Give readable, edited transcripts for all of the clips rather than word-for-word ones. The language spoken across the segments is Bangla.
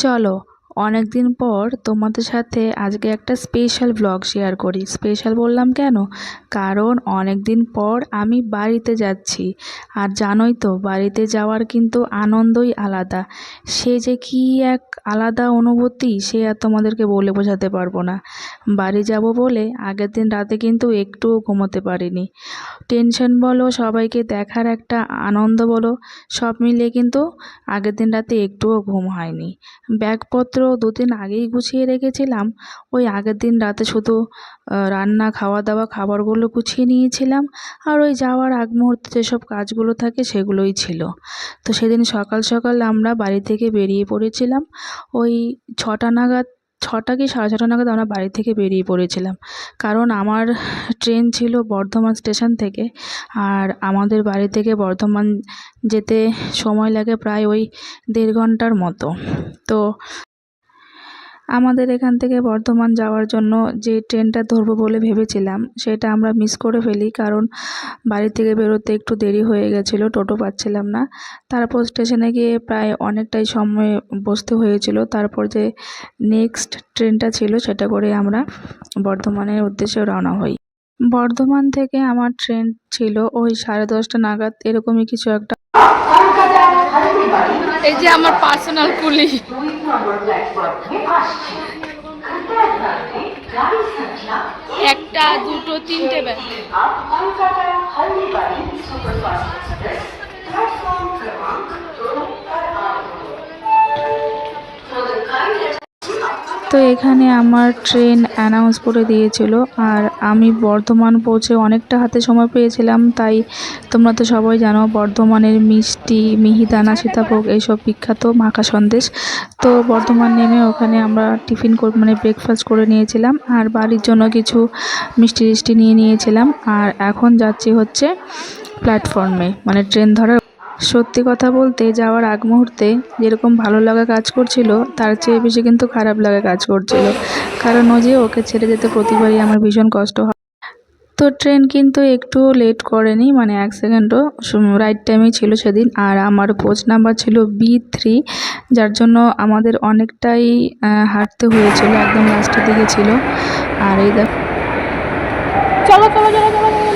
চলো, অনেকদিন পর তোমাদের সাথে আজকে একটা স্পেশাল ব্লগ শেয়ার করি। স্পেশাল বললাম কেন? কারণ অনেকদিন পর আমি বাড়িতে যাচ্ছি। আর জানোই তো, বাড়িতে যাওয়ার কিন্তু আনন্দই আলাদা। সে যে কি এক আলাদা অনুভূতি, সে আর তোমাদেরকে বলে বোঝাতে পারবো না। বাড়ি যাব বলে আগের দিন রাতে কিন্তু একটুও ঘুমোতে পারিনি। টেনশন বলো, সবাইকে দেখার একটা আনন্দ বলো, সব মিলিয়ে কিন্তু আগের দিন রাতে একটুও ঘুম হয়নি। ব্যাগপত্র দুদিন আগেই গুছিয়ে রেখেছিলাম। ওই আগের দিন রাতে শুধু রান্না, খাওয়া দাওয়া, খাবারগুলো গুছিয়ে নিয়েছিলাম। আর ওই যাওয়ার আগ মুহূর্তে যেসব কাজগুলো থাকে সেগুলোই ছিল। তো সেদিন সকাল সকাল আমরা বাড়ি থেকে বেরিয়ে পড়েছিলাম। ওই 6টা নাগাদ, 6টা কি 6:30 নাগাদ আমরা বাড়ি থেকে বেরিয়ে পড়েছিলাম। কারণ আমার ট্রেন ছিল বর্ধমান স্টেশন থেকে। আর আমাদের বাড়ি থেকে বর্ধমান যেতে সময় লাগে প্রায় ওই 1.5 ঘন্টার মতো। তো আমাদের এখান থেকে বর্ধমান যাওয়ার জন্য যে ট্রেনটা ধরবো বলে ভেবেছিলাম, সেটা আমরা মিস করে ফেলি। কারণ বাড়ি থেকে বেরোতে একটু দেরি হয়ে গেছিলো, টোটো পাচ্ছিলাম না। তারপর স্টেশনে গিয়ে প্রায় অনেকটাই সময় বসতে হয়েছিল। তারপর যে নেক্সট ট্রেনটা ছিল সেটা করে আমরা বর্ধমানের উদ্দেশ্যে রওনা হই। বর্ধমান থেকে আমার ট্রেন ছিল ওই 10:30 নাগাদ, এরকমই কিছু একটা। এই যে আমার পার্সোনাল কুলি। একটা, দুটো, তিনটে ব্যাগ। তো এখানে আমার ট্রেন অ্যানাউন্স করে দিয়েছিল। আর আমি বর্ধমান পৌঁছে অনেকটা হাতে সময় পেয়েছিলাম। তাই তোমরা তো সবাই জানো বর্ধমানের মিষ্টি, মিহিদানা, সীতাভোগ এইসব বিখ্যাত, মাখা সন্দেশ। তো বর্ধমান নেমে ওখানে আমরা টিফিন মানে ব্রেকফাস্ট করে নিয়েছিলাম। আর বাড়ির জন্য কিছু মিষ্টি টিষ্টি নিয়ে নিয়েছিলাম। আর এখন যাচ্ছি হচ্ছে প্ল্যাটফর্মে, মানে ট্রেন ধরার। সত্যি কথা বলতে, যাওয়ার আগ মুহূর্তে যেরকম ভালো লাগা কাজ করছিল, তার চেয়ে বেশি কিন্তু খারাপ লাগা কাজ করছিল। কারণ ও যে ওকে ছেড়ে যেতে প্রতিবারই আমার ভীষণ কষ্ট হয়। তো ট্রেন কিন্তু একটুও লেট করেনি, মানে 1 সেকেন্ডও, রাইট টাইমেই ছিল সেদিন। আর আমার কোচ নাম্বার ছিল B3, যার জন্য আমাদের অনেকটাই হাঁটতে হয়েছিল, একদম লাস্টের দিকে ছিল। আর এই দেখো, চলো চলো চলো চলো চলো।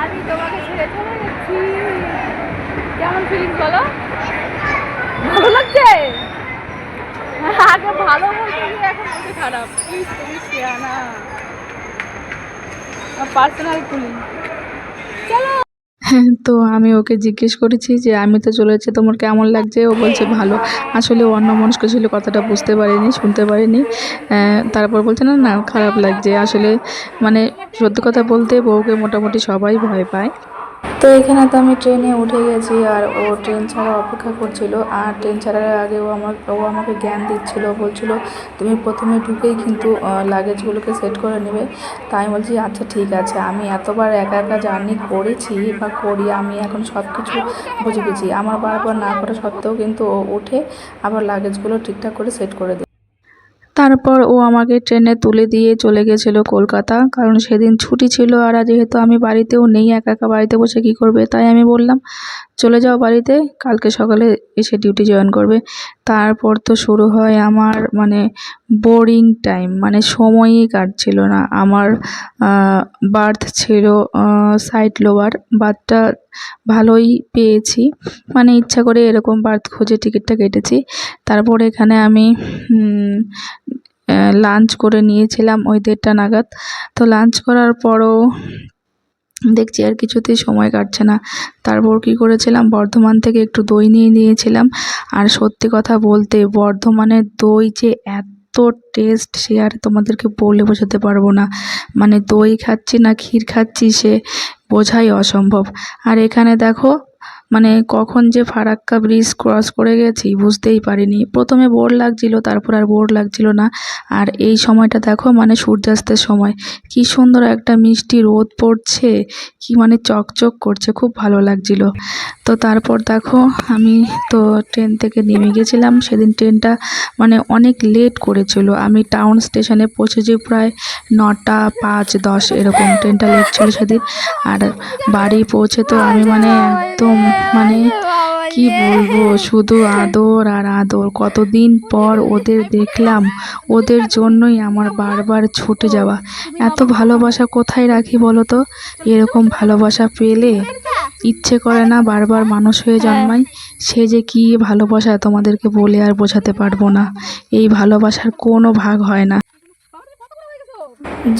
আমি তোমাকে ছেড়ে চলে গেছি। কেমন ফিলিংস বলো? ভালো লাগছে? আগে ভালো বলতে গিয়ে এখন বলতে খারাপ। প্লিজ তুমি শেয়ার না, পার্সোনাল কুলি। চলো। তো আমি ওকে জিজ্ঞেস করেছি যে আমি তো চলেছি, তোমার কেমন লাগছে? ও বলছে ভালো। আসলে ও অন্যমনস্ক ছিল, কথাটা বুঝতে পারিনি, শুনতে পারিনি। তারপর বলছে না না, খারাপ লাগছে। আসলে মানে সত্যি কথা বলতে বউকে মোটামুটি সবাই ভয় পায়। তো এখানে তো আমি ট্রেনে উঠে গেছি। আর ও ট্রেন ছাড়া অপেক্ষা করছিল। আর ট্রেন ছাড়ার আগে ও আমাকে জ্ঞান দিচ্ছিল, বলছিল তুমি প্রথমে ঢুকেই কিন্তু লাগেজগুলোকে সেট করে নেবে। তাই আমি বলছি আচ্ছা ঠিক আছে, আমি এতবার একা একা জার্নি করেছি বা করি, আমি এখন সব কিছু বুঝে গেছি। আমার বারবার না করা সত্ত্বেও কিন্তু ও উঠে আবার লাগেজগুলো ঠিকঠাক করে সেট করে দেয়। তারপর ও আমাকে ট্রেনে তুলে দিয়ে চলে গেছিলো কলকাতা, কারণ সেদিন ছুটি ছিল। আর যেহেতু আমি বাড়িতেও নেই, একা একা বাড়িতে বসে কী করবে, তাই আমি বললাম চলে যাও বাড়িতে, কালকে সকালে এসে ডিউটি জয়েন করবে। তারপর তো শুরু হয় আমার মানে বোরিং টাইম, মানে সময়ই কাটছিল না আমার। বার্থ ছিল সাইড লোয়ার, বার্থটা ভালোই পেয়েছি, মানে ইচ্ছা করে এরকম বার্থ খুঁজে টিকিটটা কেটেছি। তারপর এখানে আমি লাঞ্চ করে নিয়েছিলাম ওই 1:30 নাগাদ। তো লাঞ্চ করার পরও দেখছি আর কিছুতেই সময় কাটছে না। তারপর কি করেছিলাম, বর্ধমান থেকে একটু দই নিয়ে নিয়েছিলাম। আর সত্যি কথা বলতে বর্ধমানের দই যে এত টেস্ট, সে আর তোমাদেরকে বলে বোঝাতে পারবো না। মানে দই খাচ্ছি না ক্ষীর খাচ্ছি, সে বোঝাই অসম্ভব। আর এখানে দেখো মানে কখন যে ফারাক্কা ব্রিজ ক্রস করে গেছি বুঝতেই পারিনি। প্রথমে বোর লাগছিল, তারপর আর বোর লাগছিল না। আর এই সময়টা দেখো মানে সূর্যাস্তের সময়, কি সুন্দর একটা মিষ্টি রোদ পড়ছে, কি মানে চকচক করছে, খুব ভালো লাগছিল। তো তারপর দেখো আমি তো ট্রেন থেকে নেমে গেছিলাম। সেদিন ট্রেনটা মানে অনেক লেট করেছিল। আমি টাউন স্টেশনে পৌঁছেছি প্রায় 9টা 5-10 এরকম, ট্রেনটা লেট ছিল সেদিন। আর বাড়ি পৌঁছে তো আমি মানে একদম মানে কি বলবো, শুধু আদর আর আদর। কতদিন পর ওদের দেখলাম, ওদের জন্যই আমার বারবার ছুটে যাওয়া। এত ভালোবাসা কোথায় রাখি বলো তো? এরকম ভালোবাসা পেলে ইচ্ছে করে না বারবার মানুষ হয়ে জন্মাই। সে যে কি ভালোবাসা তোমাদেরকে বলে আর বোঝাতে পারবো না। এই ভালোবাসার কোনো ভাগ হয় না।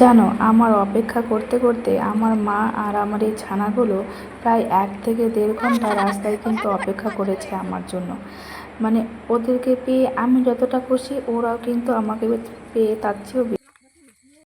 জানো, আমার অপেক্ষা করতে করতে আমার মা আর আমার এই ছানাগুলো প্রায় 1 থেকে 1.5 ঘন্টা রাস্তায় কিন্তু অপেক্ষা করেছে আমার জন্য। মানে ওদেরকে পেয়ে আমি যতটা খুশি, ওরাও কিন্তু আমাকে পেয়ে তার চেয়েও